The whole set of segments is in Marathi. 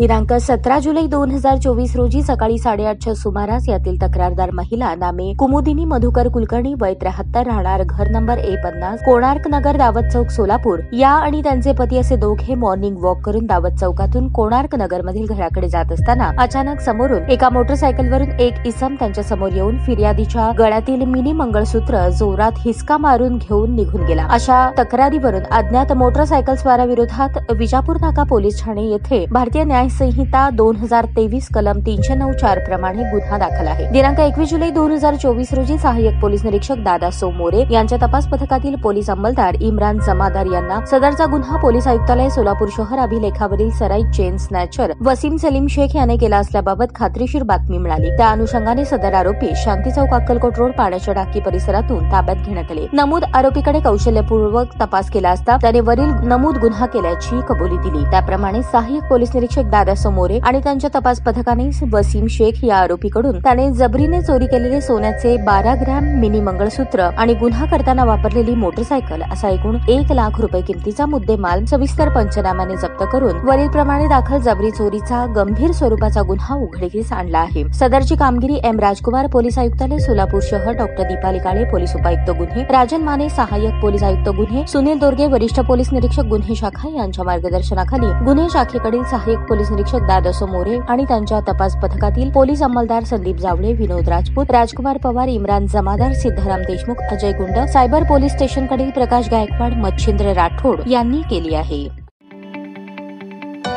दिनांक 17 जुलै 2024 रोजी सकाळी 8:30च्या सुमारास यातील तक्रारदार महिला नामे कुमुदिनी मधुकर कुलकर्णी वय 73 राहणार घर नंबर A50 कोणार्क नगर दावत चौक सोलापूर या आणि त्यांचे पती असे दोघे मॉर्निंग वॉक करून दावत चौकातून कोणार्क नगर मधील घराकडे जात असताना अचानक समोरून एका मोटरसायकलवरून एक इसम त्यांच्या समोर येऊन फिर्यादीच्या गळ्यातील मिनी मंगळसूत्र जोरात हिसका मारून घेऊन निघून गेला। अशा तक्रारीवरून अज्ञात मोटरसायकल स्वाराविरोधात विजापूर नाका पोलीस ठाणे येथे भारतीय न्याय संहिता 2023 कलम 309(4) प्रमाणे गुन्हा दाखल आहे। दिनांक 21 जुलै 2024 रोजी सहाय्यक पोलीस निरीक्षक दादा सोमोरे यांच्या तपास पथकातील पोलीस अंमलदार इम्रान जमादार यांना सदरचा गुन्हा पोलीस आयुक्तालय सोलापूर शहर अभिलेखावरील सराईत चेन स्नॅचर वसीम सलीम शेख याने केला असल्याबाबत खात्रीशीर बातमी मिळाली। त्या अनुषंगाने सदर आरोपी शांती चौक अक्कलकोट रोड पाण्याच्या टाकी परिसरातून ताब्यात घेण्यात आले। नमूद आरोपीकडे कौशल्यपूर्वक तपास केला असता त्याने वरील नमूद गुन्हा केल्याची कबुली दिली। त्याप्रमाणे सहाय्यक पोलीस निरीक्षक दादा सोमोरे आणि त्यांच्या तपास पथकाने वसीम शेख या आरोपीकडून त्याने जबरीने चोरी केलेले सोन्याचे 12 ग्रॅम मिनी मंगळसूत्र आणि गुन्हा करताना वापरलेली मोटरसायकल असा एकूण 1 लाख रुपये किमतीचा मुद्देमाल सविस्तर पंचनाम्याने जप्त करून वरील प्रमाणे दाखल जबरी चोरीचा गंभीर स्वरूपाचा गुन्हा उघडकीस आणला आहे। सदरची कामगिरी एम राजकुमार पोलीस आयुक्तालय सोलापूर शहर डॉक्टर दीपाली काळे पोलीस उपायुक्त गुन्हे राजन माने सहाय्यक पोलीस आयुक्त गुन्हे सुनील दोरगे वरिष्ठ पोलीस निरीक्षक गुन्हे शाखा यांच्या मार्गदर्शनाखाली गुन्हे शाखेकडील सहाय्यक पोलीस निरीक्षक दादा सोमोरे आणि त्यांच्या तपास पथकातील पोलीस अंमलदार संदीप जावळे विनोद राजपूत राजकुमार पवार इम्रान जमादार सिद्धाराम देशमुख अजय गुंड सायबर पोलीस स्टेशनकडील प्रकाश गायकवाड मच्छिंद्र राठोड यांनी केली आहे।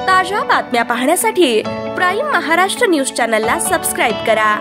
ताज्या बातम्या पाहण्यासाठी प्राईम महाराष्ट्र न्यूज चॅनलला सबस्क्राईब करा।